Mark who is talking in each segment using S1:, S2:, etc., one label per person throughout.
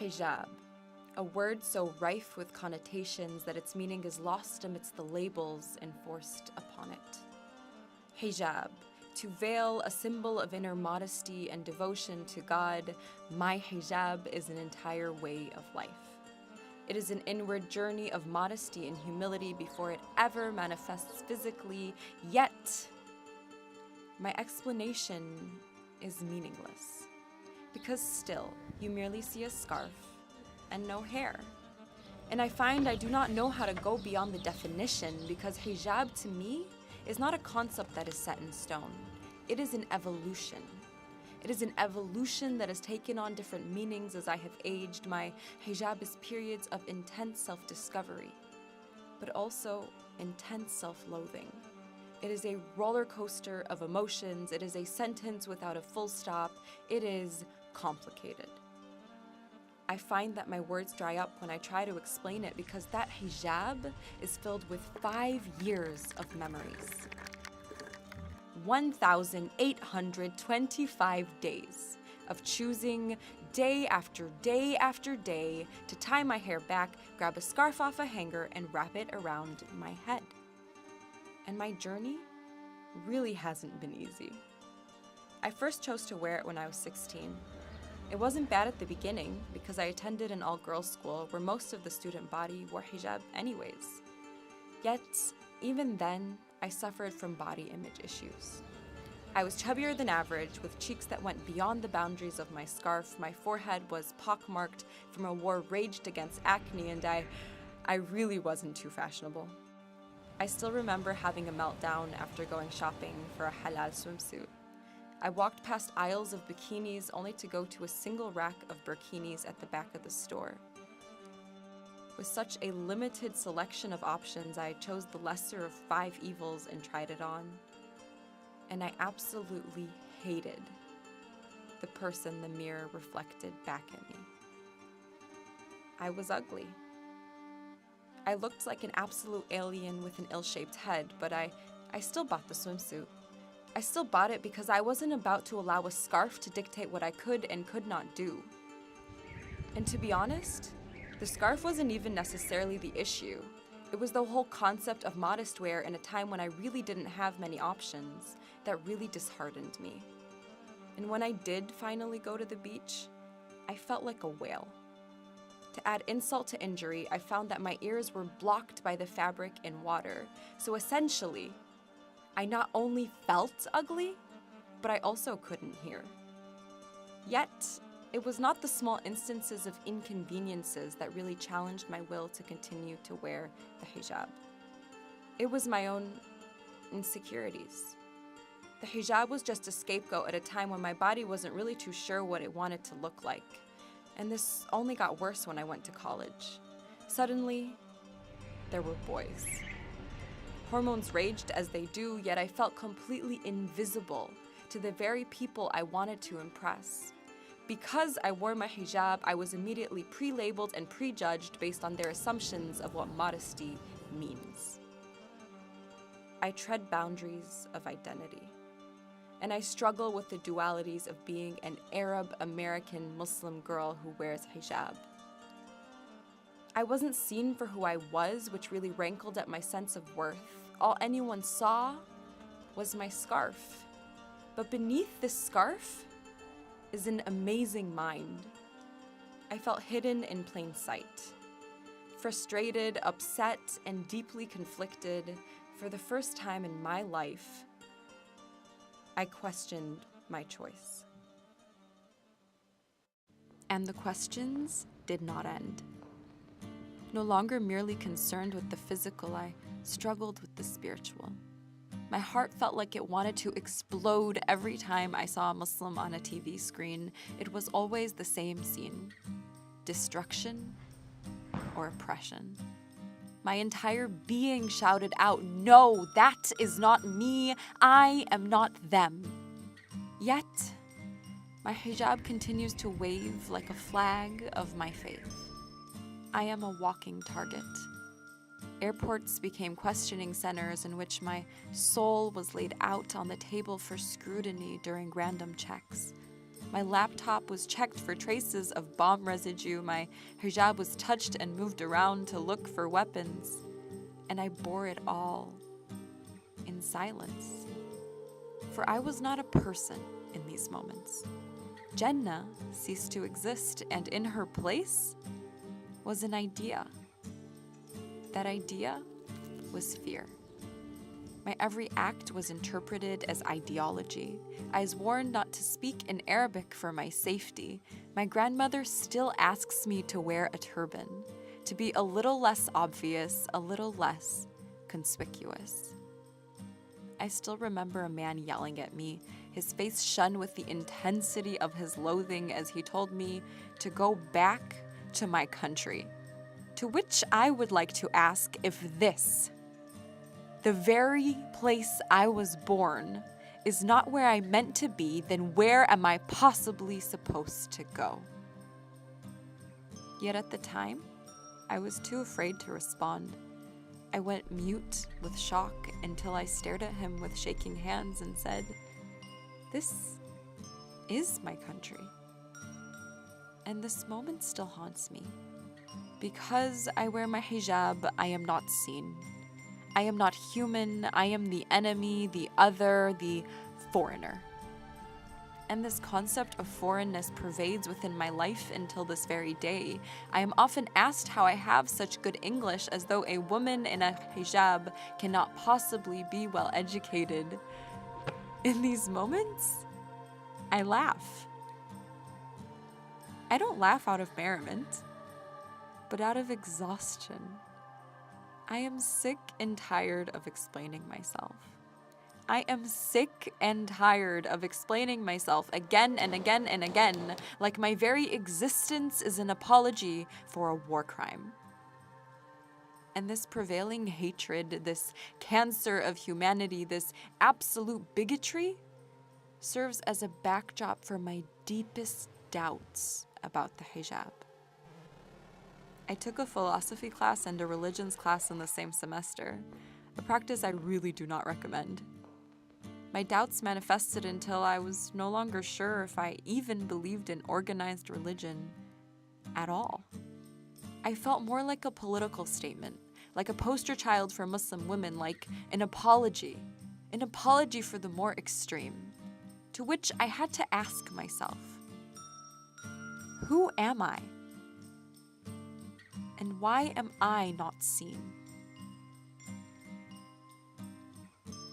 S1: Hijab, a word so rife with connotations that its meaning is lost amidst the labels enforced upon it. Hijab, to veil, a symbol of inner modesty and devotion to God. My hijab is an entire way of life. It is an inward journey of modesty and humility before it ever manifests physically, yet my explanation is meaningless, because still you merely see a scarf and no hair. And I find I do not know how to go beyond the definition, because hijab to me is not a concept that is set in stone. It is an evolution. It is an evolution that has taken on different meanings as I have aged. My hijab is periods of intense self-discovery, but also intense self-loathing. It is a roller coaster of emotions. It is a sentence without a full stop. It is complicated. I find that my words dry up when I try to explain it, because that hijab is filled with 5 years of memories. 1,825 days of choosing day after day after day to tie my hair back, grab a scarf off a hanger, and wrap it around my head. And my journey really hasn't been easy. I first chose to wear it when I was 16. It wasn't bad at the beginning, because I attended an all-girls school where most of the student body wore hijab anyways. Yet, even then, I suffered from body image issues. I was chubbier than average, with cheeks that went beyond the boundaries of my scarf. My forehead was pockmarked from a war raged against acne, and I really wasn't too fashionable. I still remember having a meltdown after going shopping for a halal swimsuit. I walked past aisles of bikinis only to go to a single rack of burkinis at the back of the store. With such a limited selection of options, I chose the lesser of 5 evils and tried it on. And I absolutely hated the person the mirror reflected back at me. I was ugly. I looked like an absolute alien with an ill-shaped head, but I still bought the swimsuit. I still bought it because I wasn't about to allow a scarf to dictate what I could and could not do. And to be honest, the scarf wasn't even necessarily the issue. It was the whole concept of modest wear in a time when I really didn't have many options that really disheartened me. And when I did finally go to the beach, I felt like a whale. To add insult to injury, I found that my ears were blocked by the fabric in water. So essentially, I not only felt ugly, but I also couldn't hear. Yet, it was not the small instances of inconveniences that really challenged my will to continue to wear the hijab. It was my own insecurities. The hijab was just a scapegoat at a time when my body wasn't really too sure what it wanted to look like. And this only got worse when I went to college. Suddenly, there were boys. Hormones raged as they do, yet I felt completely invisible to the very people I wanted to impress. Because I wore my hijab, I was immediately pre-labeled and prejudged based on their assumptions of what modesty means. I tread boundaries of identity, and I struggle with the dualities of being an Arab American Muslim girl who wears hijab. I wasn't seen for who I was, which really rankled at my sense of worth. All anyone saw was my scarf. But beneath this scarf is an amazing mind. I felt hidden in plain sight. Frustrated, upset, and deeply conflicted, for the first time in my life, I questioned my choice. And the questions did not end. No longer merely concerned with the physical, I struggled with the spiritual. My heart felt like it wanted to explode every time I saw a Muslim on a TV screen. It was always the same scene: destruction or oppression. My entire being shouted out, "No, that is not me. I am not them." Yet, my hijab continues to wave like a flag of my faith. I am a walking target. Airports became questioning centers in which my soul was laid out on the table for scrutiny during random checks. My laptop was checked for traces of bomb residue. My hijab was touched and moved around to look for weapons. And I bore it all in silence. For I was not a person in these moments. Jannah ceased to exist, and in her place was an idea. That idea was fear. My every act was interpreted as ideology. I was warned not to speak in Arabic for my safety. My grandmother still asks me to wear a turban, to be a little less obvious, a little less conspicuous. I still remember a man yelling at me, his face shone with the intensity of his loathing as he told me to go back to my country. To which I would like to ask if this, the very place I was born, is not where I meant to be, then where am I possibly supposed to go? Yet at the time, I was too afraid to respond. I went mute with shock until I stared at him with shaking hands and said, "This is my country." And this moment still haunts me. Because I wear my hijab, I am not seen. I am not human. I am the enemy, the other, the foreigner. And this concept of foreignness pervades within my life until this very day. I am often asked how I have such good English, as though a woman in a hijab cannot possibly be well educated. In these moments, I laugh. I don't laugh out of merriment, but out of exhaustion. I am sick and tired of explaining myself. I am sick and tired of explaining myself again and again and again, like my very existence is an apology for a war crime. And this prevailing hatred, this cancer of humanity, this absolute bigotry, serves as a backdrop for my deepest doubts about the hijab. I took a philosophy class and a religions class in the same semester, a practice I really do not recommend. My doubts manifested until I was no longer sure if I even believed in organized religion at all. I felt more like a political statement, like a poster child for Muslim women, like an apology for the more extreme, to which I had to ask myself, who am I? And why am I not seen?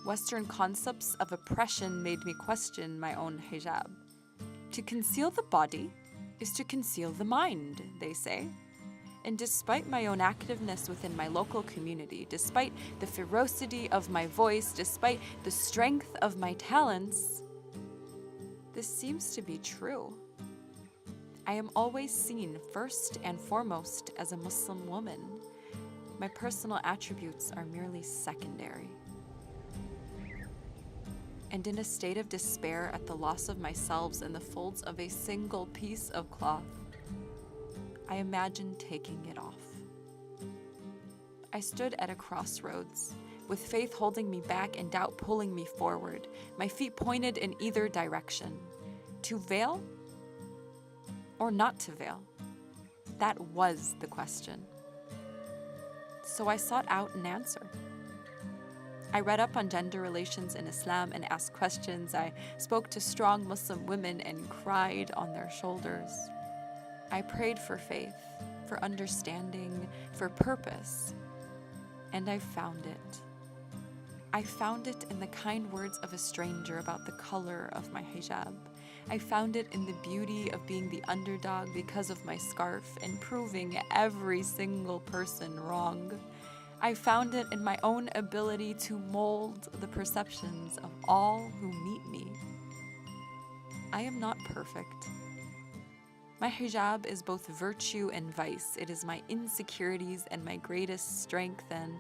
S1: Western concepts of oppression made me question my own hijab. To conceal the body is to conceal the mind, they say. And despite my own activeness within my local community, despite the ferocity of my voice, despite the strength of my talents, this seems to be true. I am always seen first and foremost as a Muslim woman. My personal attributes are merely secondary. And in a state of despair at the loss of myself in the folds of a single piece of cloth, I imagined taking it off. I stood at a crossroads, with faith holding me back and doubt pulling me forward, my feet pointed in either direction. To veil or not to veil? That was the question. So I sought out an answer. I read up on gender relations in Islam and asked questions. I spoke to strong Muslim women and cried on their shoulders. I prayed for faith, for understanding, for purpose, and I found it. I found it in the kind words of a stranger about the color of my hijab. I found it in the beauty of being the underdog because of my scarf and proving every single person wrong. I found it in my own ability to mold the perceptions of all who meet me. I am not perfect. My hijab is both virtue and vice. It is my insecurities and my greatest strength, and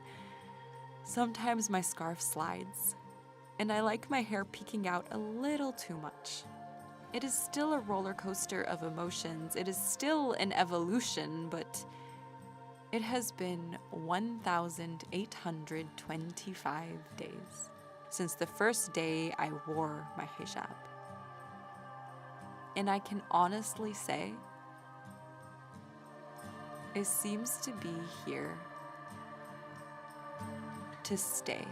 S1: sometimes my scarf slides, and I like my hair peeking out a little too much. It is still a roller coaster of emotions. It is still an evolution, but it has been 1,825 days since the first day I wore my hijab. And I can honestly say, it seems to be here to stay.